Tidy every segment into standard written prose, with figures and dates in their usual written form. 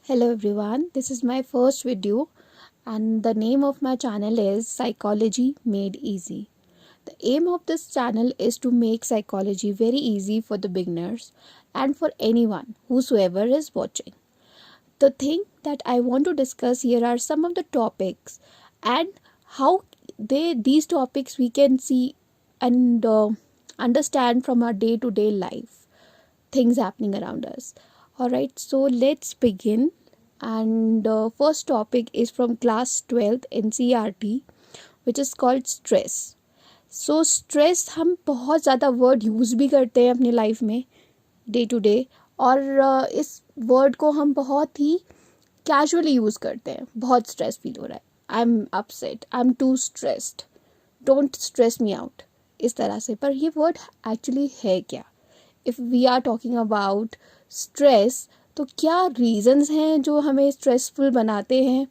Hello everyone, this is my first video and the name of my channel is Psychology Made Easy. The aim of this channel is to make psychology very easy for the beginners and for anyone whosoever is watching. The thing that I want to discuss here are some of the topics and how these topics we can see and understand from our day-to-day life, things happening around us. Alright, so let's begin. And first topic is from class 12th NCERT, which is called stress. So stress हम बहुत ज़्यादा word use भी करते हैं अपनी life में day to day, और इस वर्ड को हम बहुत ही कैजुअली यूज़ करते हैं. बहुत स्ट्रेस फील हो रहा है, I am upset, I am too stressed, don't stress me out, इस तरह से. पर ये वर्ड एक्चुअली है क्या? If we are talking about stress, तो क्या रीज़न्स हैं जो हमें स्ट्रेसफुल बनाते हैं,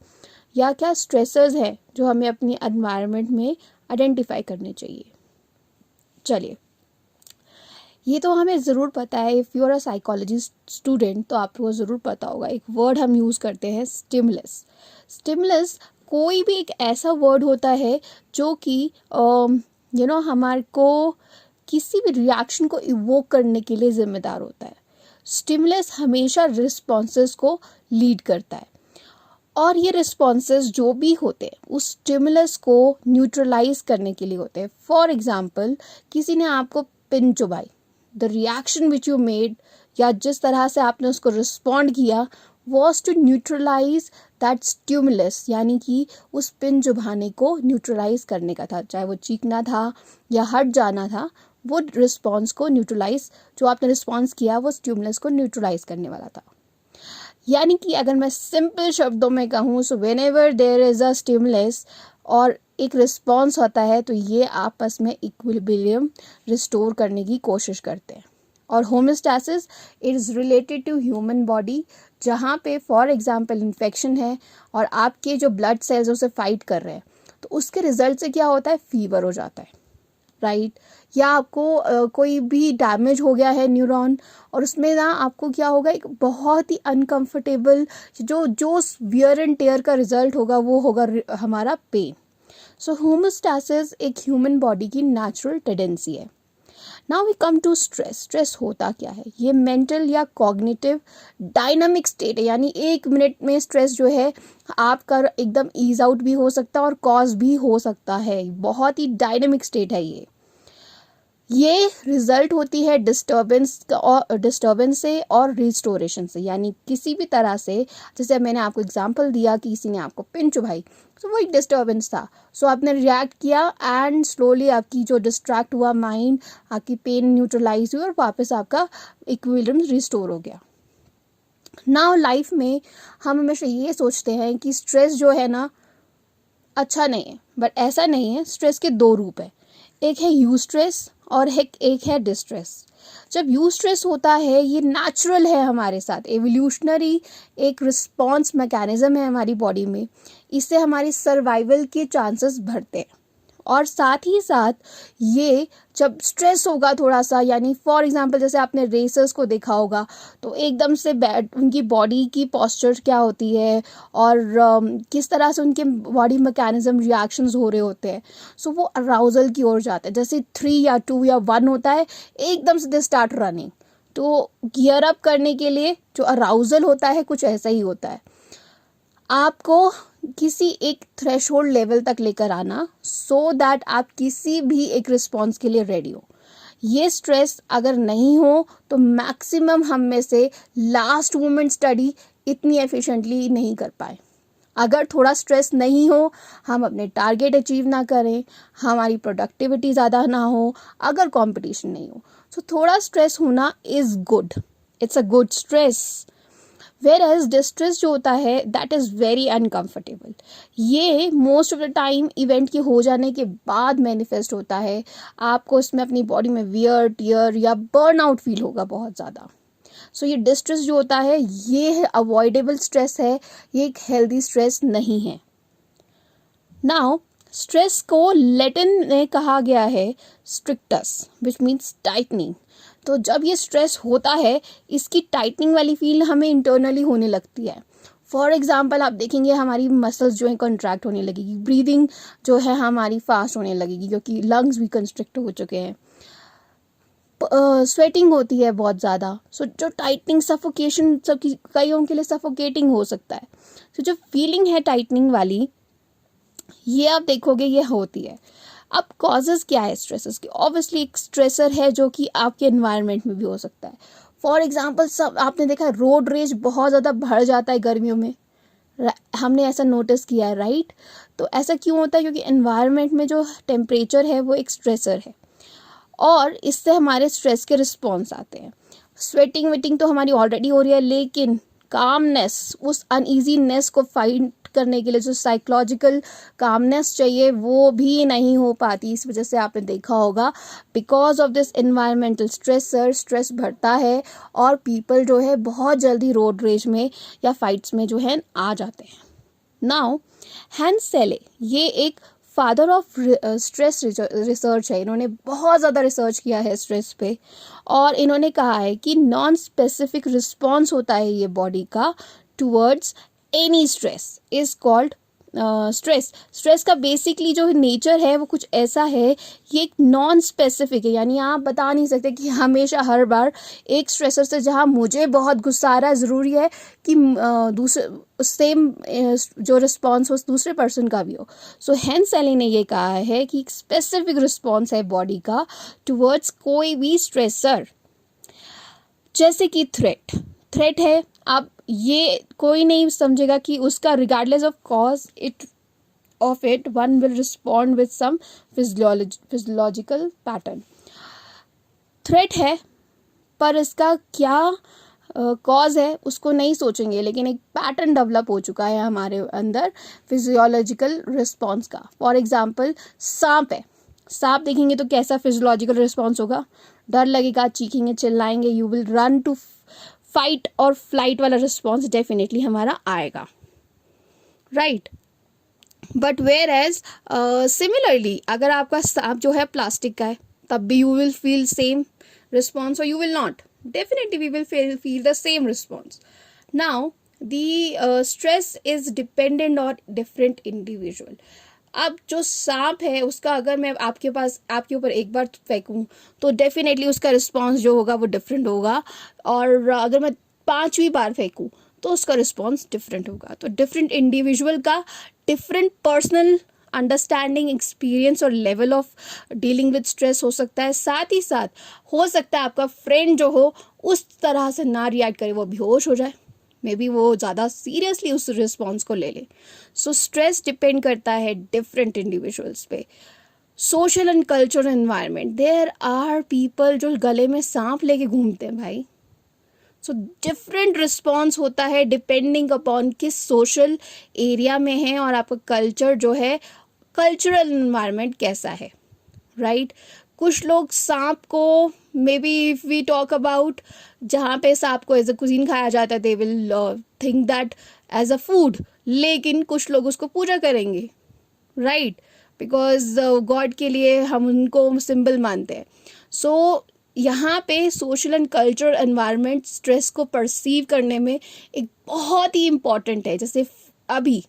या क्या स्ट्रेसर्स हैं जो हमें अपनी एनवायरनमेंट में आइडेंटिफाई करने चाहिए. चलिए, ये तो हमें ज़रूर पता है. If you are a psychology student तो आपको ज़रूर पता होगा. एक वर्ड हम यूज़ करते हैं, स्टिमुलस. स्टिमुलस कोई भी एक ऐसा वर्ड होता है जो कि हमारे को किसी भी रिएक्शन को इवोक करने के लिए ज़िम्मेदार होता है. स्टिमुलस हमेशा रिस्पॉन्सेस को लीड करता है, और ये रिस्पॉन्सेस जो भी होते हैं उस स्टिमुलस को न्यूट्रलाइज करने के लिए होते हैं. फॉर एग्जांपल, किसी ने आपको पिन चुभाई, the reaction which you made, या जिस तरह से आपने उसको रिस्पॉन्ड किया, was to neutralise that stimulus, यानी कि उस पिन चुभाने को न्यूट्रलाइज करने का था. चाहे वो चीखना था या हट जाना था, वो रिस्पॉन्स को न्यूट्रलाइज, जो आपने रिस्पॉन्स किया वो स्टिमुलस को न्यूट्रलाइज करने वाला था. यानी कि अगर मैं सिंपल शब्दों में कहूँ, so whenever there is a stimulus और एक रिस्पॉन्स होता है, तो ये आपस में इक्विलिब्रियम रिस्टोर करने की कोशिश करते हैं. और homeostasis is related to human body, जहाँ पे फॉर एग्जांपल इन्फेक्शन है और आपके जो ब्लड सेल्स उसे फाइट कर रहे हैं, तो उसके रिजल्ट से क्या होता है, फीवर हो जाता है, राइट. या आपको कोई भी डैमेज हो गया है न्यूरॉन, और उसमें ना आपको क्या होगा, एक बहुत ही अनकंफर्टेबल जो वियर एंड टेयर का रिजल्ट होगा वो होगा हमारा पेन. सो होमियोस्टैसिस एक ह्यूमन बॉडी की नेचुरल टेंडेंसी है. Now we come to stress. Stress होता क्या है? ये मेंटल या कॉग्निटिव डायनामिक स्टेट है. यानी 1 मिनट में स्ट्रेस जो है आपका एकदम ईज आउट भी हो सकता है और कॉज भी हो सकता है. बहुत ही डायनामिक स्टेट है ये रिजल्ट होती है डिस्टर्बेंस से और रिस्टोरेशन से. यानी किसी भी तरह से, जैसे मैंने आपको एग्जांपल दिया कि किसी ने आपको पिन चुभाई, तो वो एक डिस्टर्बेंस था. सो आपने रिएक्ट किया एंड स्लोली आपकी जो डिस्ट्रैक्ट हुआ माइंड, आपकी पेन न्यूट्रलाइज हुई और वापस आपका इक्विलिब्रियम रिस्टोर हो गया. नाउ लाइफ में हम हमेशा ये सोचते हैं कि स्ट्रेस जो है ना अच्छा नहीं है, बट ऐसा नहीं है. स्ट्रेस के 2 रूप है, एक है यू स्ट्रेस और एक है डिस्ट्रेस. जब यू स्ट्रेस होता है, ये नेचुरल है हमारे साथ, एवोल्यूशनरी एक रिस्पॉन्स मैकेनिज्म है हमारी बॉडी में. इससे हमारी सर्वाइवल के चांसेस बढ़ते हैं. और साथ ही साथ ये जब स्ट्रेस होगा थोड़ा सा, यानी फॉर एग्जांपल जैसे आपने रेसर्स को देखा होगा, तो एकदम से उनकी बॉडी की पोस्चर क्या होती है और किस तरह से उनके बॉडी मैकेनिज्म रिएक्शंस हो रहे होते हैं. सो वो अराउजल की ओर जाते हैं. जैसे 3 या 2 या 1 होता है, एकदम से दे स्टार्ट रनिंग. तो गियर अप करने के लिए जो अराउजल होता है कुछ ऐसा ही होता है. आपको किसी एक थ्रेशोल्ड लेवल तक लेकर आना, सो दैट आप किसी भी एक रिस्पॉन्स के लिए रेडी हो. ये स्ट्रेस अगर नहीं हो तो मैक्सिमम हम में से लास्ट मोमेंट स्टडी इतनी एफिशिएंटली नहीं कर पाए. अगर थोड़ा स्ट्रेस नहीं हो, हम अपने टारगेट अचीव ना करें, हमारी प्रोडक्टिविटी ज़्यादा ना हो, अगर कंपटीशन नहीं हो, तो थोड़ा स्ट्रेस होना is good, it's a good stress. Where distress जो होता है दैट इज़ वेरी अनकम्फर्टेबल. ये most of the time event के हो जाने के बाद मैनिफेस्ट होता है. आपको इसमें अपनी बॉडी में वियर टियर या बर्न आउट फील होगा बहुत ज़्यादा. सो ये डिस्ट्रेस जो होता है ये अवॉइडेबल स्ट्रेस है, ये एक हेल्दी स्ट्रेस नहीं है. नाउ स्ट्रेस को लैटिन में कहा गया है स्ट्रिक्टस, विच मीन्स टाइटनिंग. तो जब ये स्ट्रेस होता है, इसकी टाइटनिंग वाली फील हमें इंटरनली होने लगती है. फॉर एग्जाम्पल आप देखेंगे हमारी मसल्स जो है कंट्रैक्ट होने लगेगी, ब्रीदिंग जो है हमारी फास्ट होने लगेगी क्योंकि लंग्स भी कंस्ट्रिक्ट हो चुके हैं, स्वेटिंग होती है बहुत ज़्यादा. सो जो टाइटनिंग सफोकेशन सब कईयों के लिए सफोकेटिंग हो सकता है. सो जो फीलिंग है टाइटनिंग वाली, ये आप देखोगे ये होती है. अब कॉजेज़ क्या है स्ट्रेसेस की? ऑब्वियसली एक स्ट्रेसर है जो कि आपके एनवायरनमेंट में भी हो सकता है. फॉर एग्जांपल सब आपने देखा रोड रेज बहुत ज़्यादा बढ़ जाता है गर्मियों में. हमने ऐसा नोटिस किया है, राइट? तो ऐसा क्यों होता है? क्योंकि एनवायरनमेंट में जो टेम्परेचर है वो एक स्ट्रेसर है और इससे हमारे स्ट्रेस के रिस्पॉन्स आते हैं. स्वेटिंग वेटिंग तो हमारी ऑलरेडी हो रही है, लेकिन कामनेस, उस अनईजीनेस को फाइट करने के लिए जो साइकोलॉजिकल कामनेस चाहिए वो भी नहीं हो पाती. इस वजह से आपने देखा होगा because of this environmental stressor stress बढ़ता है और पीपल जो है बहुत जल्दी रोड रेज में या फाइट्स में जो है आ जाते हैं. नाउ हैंस सेले, ये एक फादर ऑफ स्ट्रेस रिसर्च है. इन्होंने बहुत ज़्यादा रिसर्च किया है स्ट्रेस पे और इन्होंने कहा है कि नॉन स्पेसिफिक रिस्पॉन्स होता है ये बॉडी का towards any stress is called stress. Stress का बेसिकली जो नेचर है वो कुछ ऐसा है, ये एक नॉन स्पेसिफिक है. यानी आप बता नहीं सकते कि हमेशा हर बार एक स्ट्रेसर से जहाँ मुझे बहुत गुस्सा आ रहा है ज़रूरी है कि दूसरे सेम जो रिस्पॉन्स हो दूसरे पर्सन का भी हो. सो हैंस सेली ने ये कहा है कि स्पेसिफिक रिस्पॉन्स है बॉडी का टुवर्ड्स कोई भी स्ट्रेसर. जैसे कि थ्रेट है. आप ये कोई नहीं समझेगा कि उसका regardless of cause it one will respond with some physiological pattern. Threat है पर इसका क्या कॉज है उसको नहीं सोचेंगे, लेकिन एक पैटर्न डेवलप हो चुका है हमारे अंदर फिजियोलॉजिकल रिस्पॉन्स का. फॉर एग्जाम्पल सांप है. सांप देखेंगे तो कैसा फिजियोलॉजिकल रिस्पॉन्स होगा? डर लगेगा, चीखेंगे, चिल्लाएंगे, you will run to fight और फ्लाइट वाला रिस्पॉन्स डेफिनेटली हमारा आएगा, right? But whereas similarly अगर आपका सांप जो है प्लास्टिक का है तब भी you will feel same response और you will not. Definitely we will feel the same response. Now the stress is dependent on different individual. अब जो सांप है उसका अगर मैं आपके ऊपर एक बार फेंकूं तो डेफिनेटली उसका रिस्पॉन्स जो होगा वो डिफरेंट होगा, और अगर मैं 5वीं बार फेंकूं तो उसका रिस्पॉन्स डिफरेंट होगा. तो डिफरेंट इंडिविजुअल का डिफरेंट पर्सनल अंडरस्टैंडिंग, एक्सपीरियंस और level of dealing with stress हो सकता है. साथ ही साथ हो सकता है आपका फ्रेंड जो हो उस तरह से ना रिएक्ट करे, वो बेहोश हो जाए, मे बी वो ज़्यादा सीरियसली उस रिस्पॉन्स को ले ले. सो स्ट्रेस डिपेंड करता है डिफरेंट इंडिविजुअल्स पे. Social and cultural environment, there are people जो गले में सांप लेके घूमते हैं भाई. सो डिफरेंट रिस्पॉन्स होता है डिपेंडिंग अपॉन किस सोशल एरिया में है और आपका कल्चर जो है, कल्चरल एनवायरनमेंट कैसा है, राइट? कुछ लोग सांप को maybe if we talk about जहाँ पे सांप को एज अ कुजीन खाया जाता है, they will think that as a food, लेकिन कुछ लोग उसको पूजा करेंगे, राइट? बिकॉज गॉड के लिए हम उनको सिंबल मानते हैं. सो यहाँ पे social and cultural environment stress को परसीव करने में एक बहुत ही इम्पॉर्टेंट है. जैसे अभी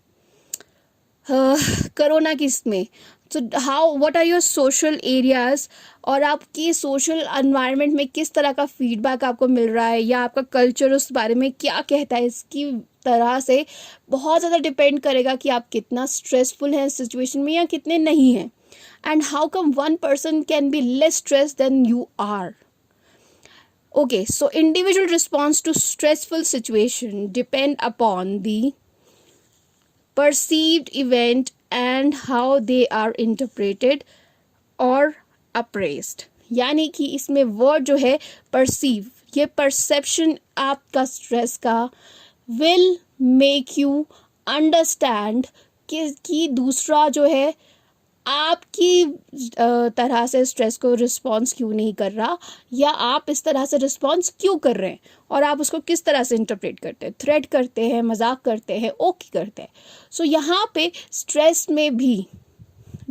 कोरोना की इसमें, so how what are your social areas और आपकी सोशल एनवायरनमेंट में किस तरह का फीडबैक आपको मिल रहा है या आपका कल्चर उस बारे में क्या कहता है, इसकी तरह से बहुत ज़्यादा डिपेंड करेगा कि आप कितना स्ट्रेसफुल हैं सिचुएशन में या कितने नहीं हैं. And how come one person can be less stressed than you are? Okay, so individual response to stressful situation depend upon the perceived event and how they are interpreted or appraised. यानी कि इसमें word जो है perceive, ये perception आपका stress का will make you understand कि दूसरा जो है आपकी तरह से स्ट्रेस को रिस्पॉन्स क्यों नहीं कर रहा, या आप इस तरह से रिस्पॉन्स क्यों कर रहे हैं और आप उसको किस तरह से इंटरप्रेट करते हैं, थ्रेट करते हैं, मजाक करते हैं, ओके करते हैं. सो यहाँ पे स्ट्रेस में भी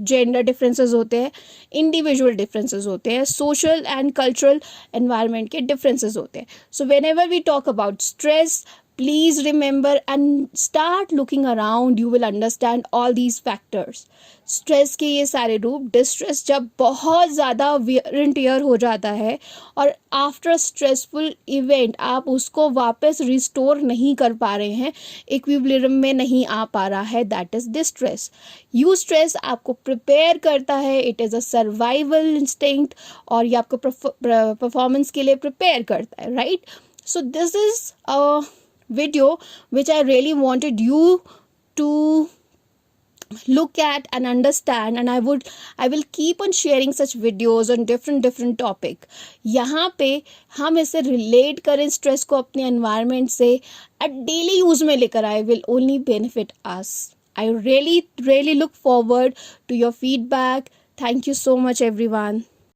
जेंडर डिफरेंसेस होते हैं, इंडिविजुअल डिफरेंसेस होते हैं, सोशल एंड कल्चरल एनवायरनमेंट के डिफरेंसेस होते हैं. So whenever we talk about stress, please remember and start looking around, you will understand all these factors. Stress के ये सारे रूप. डिस्ट्रेस जब बहुत ज़्यादा वियर एंड टियर हो जाता है और आफ्टर स्ट्रेसफुल इवेंट आप उसको वापस रिस्टोर नहीं कर पा रहे हैं, इक्विलिब्रियम में नहीं आ पा रहा है, that is distress. You stress आपको प्रिपेयर करता है, it is a survival instinct, और ये आपको परफॉर्मेंस के लिए प्रिपेयर करता है, right? So this is a video which I really wanted you to look at and understand, and I will keep on sharing such videos on different topic. यहाँ पे हम इसे relate करें स्ट्रेस को अपने environment से at daily use में लेकर आए, will only benefit us. I really look forward to your feedback. Thank you so much everyone.